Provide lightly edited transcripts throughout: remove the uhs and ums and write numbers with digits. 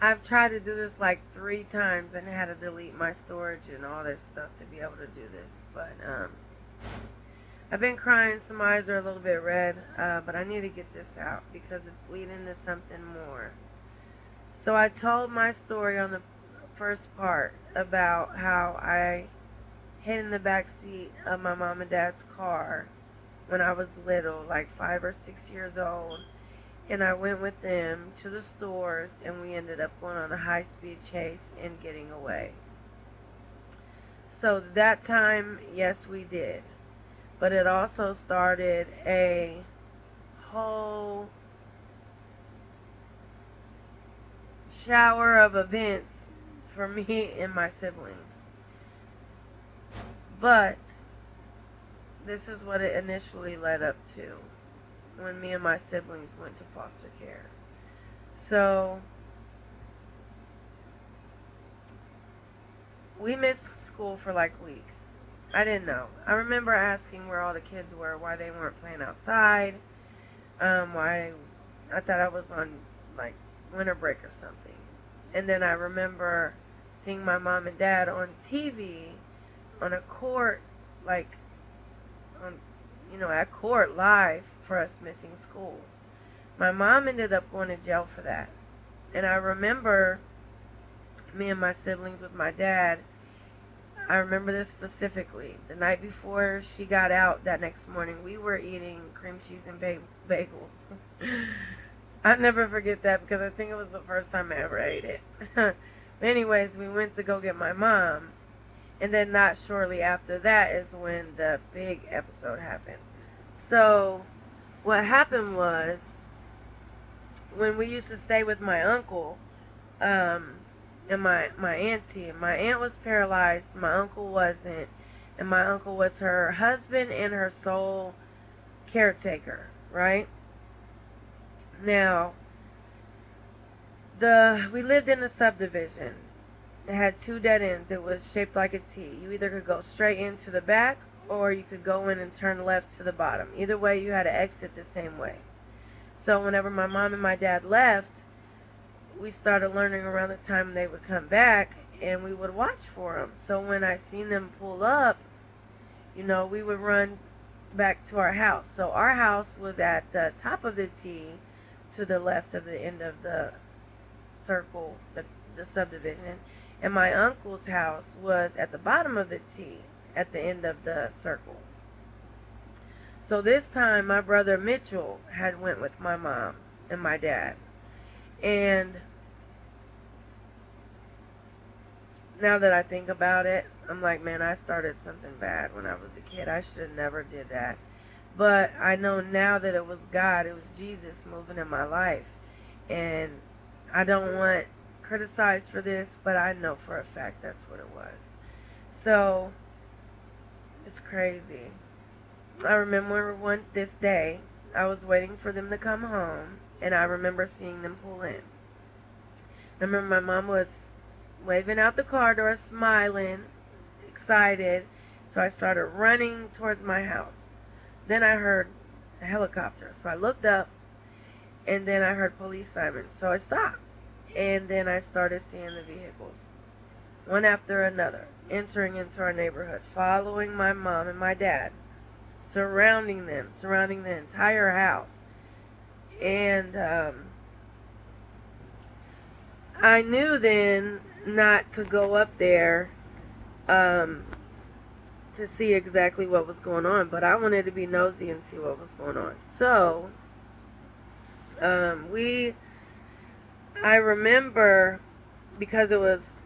I've tried to do this like 3 times and had to delete my storage and all this stuff to be able to do this. But I've been crying. Some eyes are a little bit red, but I need to get this out because it's leading to something more. So I told my story on the first part about how I hid in the back seat of my mom and dad's car when I was little, like 5 or 6 years old. And I went with them to the stores, and we ended up going on a high-speed chase and getting away. So that time, yes, we did. But it also started a whole shower of events for me and my siblings. But this is what it initially led up to when me and my siblings went to foster care. So we missed school for like a week. I didn't know. I remember asking where all the kids were, why they weren't playing outside, why I thought I was on like winter break or something. And then I remember seeing my mom and dad on TV on a court, like on, at court live for us missing school. My mom ended up going to jail for that. And I remember me and my siblings with my dad. I remember this specifically. The night before she got out that next morning, we were eating cream cheese and bagels. I'll never forget that because I think it was the first time I ever ate it. Anyways, we went to go get my mom. And then not shortly after that is when the big episode happened. So what happened was when we used to stay with my uncle and my auntie. My aunt was paralyzed. My uncle wasn't. And my uncle was her husband and her sole caretaker, right? Now, we lived in a subdivision. It had 2 dead ends. It was shaped like a T. You either could go straight into the back or you could go in and turn left to the bottom. Either way, you had to exit the same way. So whenever my mom and my dad left, we started learning around the time they would come back, and we would watch for them. So when I seen them pull up, we would run back to our house. So our house was at the top of the T to the left of the end of the circle, the subdivision. And my uncle's house was at the bottom of the T at the end of the circle. So this time my brother Mitchell had went with my mom and my dad. And now that I think about it, I'm like, man, I started something bad when I was a kid. I should have never did that. But I know now that it was God, it was Jesus moving in my life. And I don't want criticized for this, but I know for a fact that's what it was. So it's crazy. I remember this day I was waiting for them to come home, and I remember seeing them pull in. I remember my mom was waving out the car door, smiling, excited. So I started running towards my house. Then I heard a helicopter, so I looked up, and then I heard police sirens, so I stopped. And then I started seeing the vehicles, one after another, entering into our neighborhood, following my mom and my dad, surrounding the entire house. And I knew then not to go up there to see exactly what was going on, but I wanted to be nosy and see what was going on. So I remember, because it was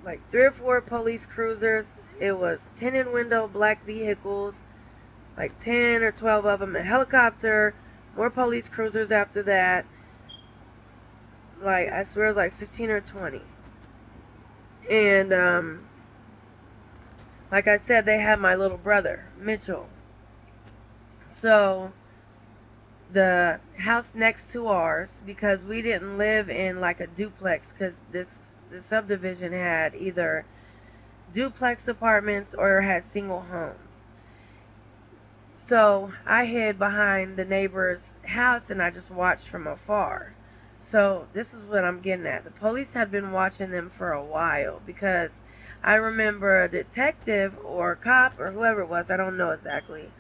like 3 or 4 police cruisers, it was tinted window black vehicles, like 10 or 12 of them, a helicopter, more police cruisers after that, like I swear it was like 15 or 20. And like I said, they had my little brother Mitchell. So the house next to ours, because we didn't live in like a duplex, because the subdivision had either duplex apartments or had single homes. So I hid behind the neighbor's house and I just watched from afar. So this is what I'm getting at. The police had been watching them for a while because I remember a detective or a cop or whoever it was, I don't know exactly,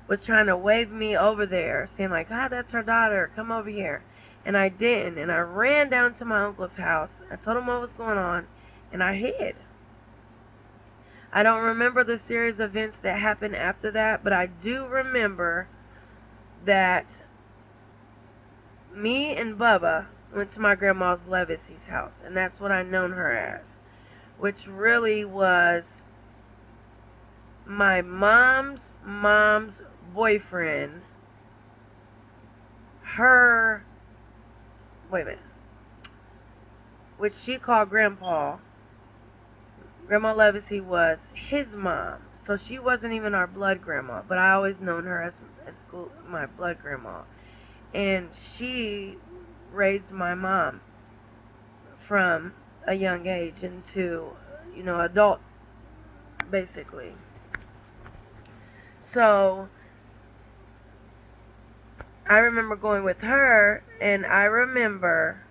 was trying to wave me over there, saying like, "Ah, that's her daughter. Come over here." And I didn't, and I ran down to my uncle's house. I told him what was going on, and I hid. I don't remember the series of events that happened after that, but I do remember that me and Bubba went to my grandma's Levacy's house, and that's what I known her as, which really was my mom's boyfriend. Her, wait a minute, which she called Grandpa. Grandma Levacy was his mom, so she wasn't even our blood grandma, but I always known her as my blood grandma. And she raised my mom from a young age into, adult, basically. So I remember going with her, and I remember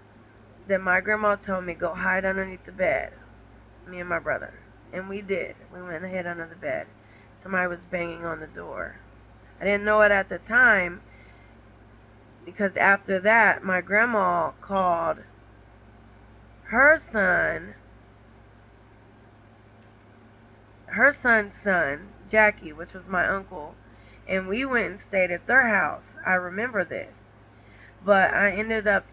that my grandma told me, go hide underneath the bed, me and my brother. And we did. We went and hid under the bed. Somebody was banging on the door. I didn't know it at the time, because after that, my grandma called her son's son, Jackie, which was my uncle, and we went and stayed at their house. I remember this. But I ended up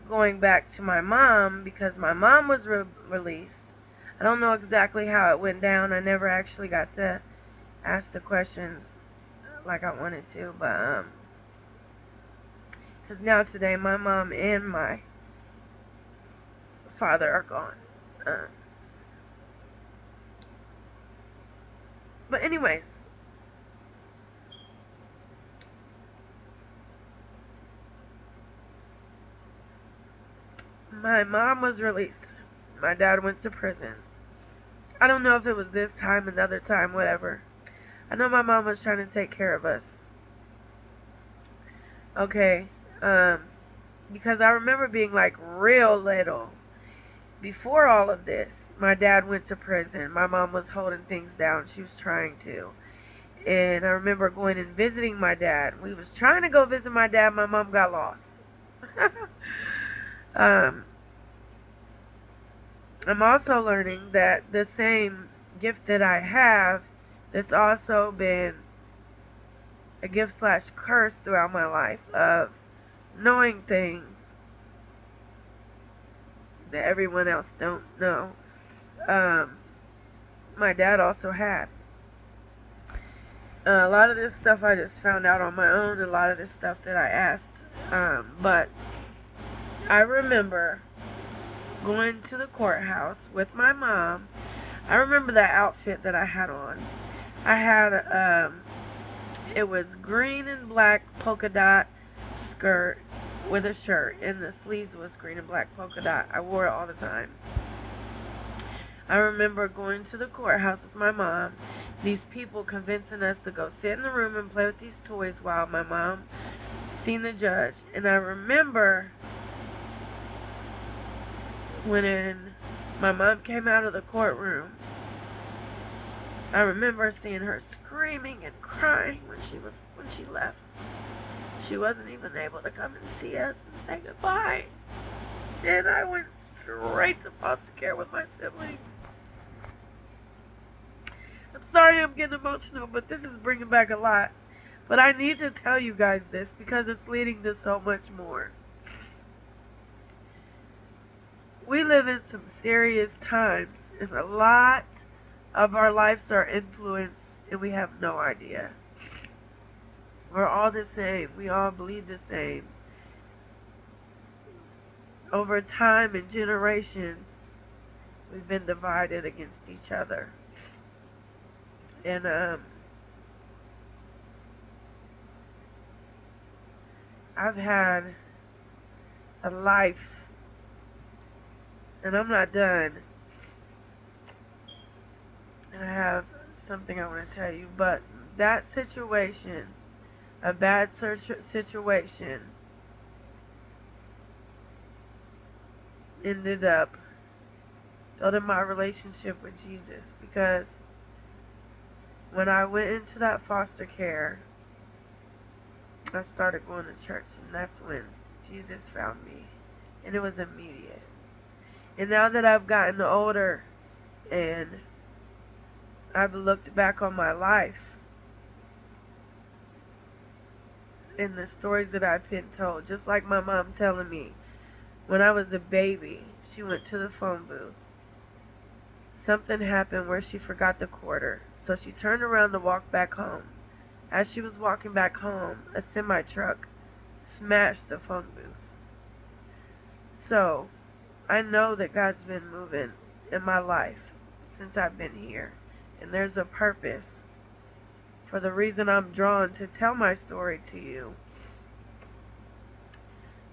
going back to my mom because my mom was released. I don't know exactly how it went down. I never actually got to ask the questions like I wanted to, but because now today my mom and my father are gone. But anyways, my mom was released. My dad went to prison. I don't know if it was this time, another time, whatever. I know my mom was trying to take care of us. Okay, because I remember being like real little. Before all of this, my dad went to prison. My mom was holding things down. She was trying to. And I remember going and visiting my dad. We was trying to go visit my dad. My mom got lost. I'm also learning that the same gift that I have, that's also been a gift / curse throughout my life of knowing things that everyone else don't know. My dad also had. A lot of this stuff I just found out on my own. A lot of this stuff that I asked. But I remember going to the courthouse with my mom. I remember that outfit that I had on. I had it was green and black polka dot skirt with a shirt, and the sleeves was green and black polka dot. I wore it all the time. I remember going to the courthouse with my mom, these people convincing us to go sit in the room and play with these toys while my mom seen the judge. And I remember when my mom came out of the courtroom, I remember seeing her screaming and crying when she left. She wasn't even able to come and see us and say goodbye. And I went straight to foster care with my siblings. I'm sorry I'm getting emotional, but this is bringing back a lot. But I need to tell you guys this because it's leading to so much more. We live in some serious times, and a lot of our lives are influenced, and we have no idea. We're all the same. We all bleed the same. Over time and generations, we've been divided against each other. And I've had a life, and I'm not done. And I have something I want to tell you, but that situation, a bad situation, ended up building my relationship with Jesus, because when I went into that foster care, I started going to church, and that's when Jesus found me, and it was immediate. And now that I've gotten older and I've looked back on my life and the stories that I've been told, just like my mom telling me when I was a baby, she went to the phone booth. Something happened where she forgot the quarter, so she turned around to walk back home. As she was walking back home, a semi-truck smashed the phone booth. So, I know that God's been moving in my life since I've been here. And there's a purpose for the reason I'm drawn to tell my story to you.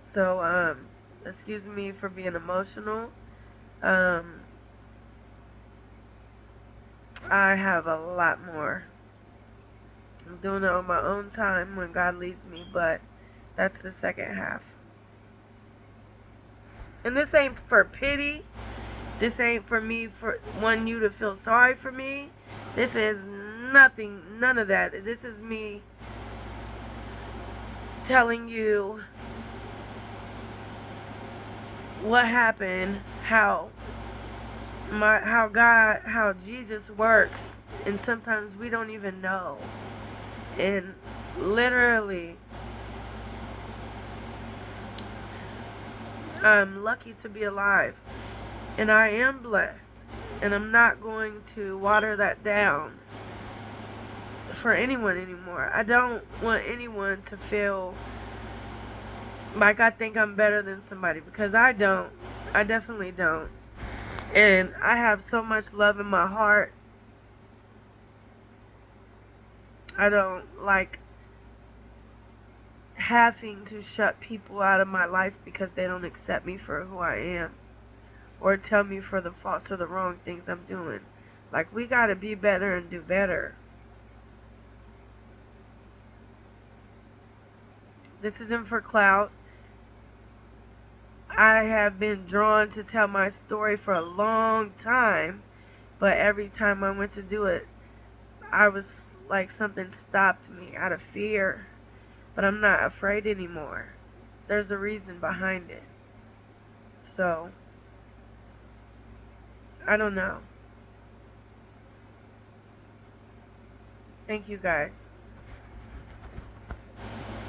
So, excuse me for being emotional. I have a lot more. I'm doing it on my own time when God leads me, but that's the second half. And this ain't for pity. This ain't for me for wanting you to feel sorry for me. This is nothing, none of that. This is me telling you what happened, how Jesus works, and sometimes we don't even know. And literally, I'm lucky to be alive, and I am blessed, and I'm not going to water that down for anyone anymore. I don't want anyone to feel like I think I'm better than somebody, because I don't. I definitely don't. And I have so much love in my heart. I don't like having to shut people out of my life because they don't accept me for who I am, or tell me for the faults or the wrong things I'm doing. Like, we gotta be better and do better. This isn't for clout. I have been drawn to tell my story for a long time, but every time I went to do it, I was like, something stopped me out of fear. But I'm not afraid anymore. There's a reason behind it. So, I don't know. Thank you guys.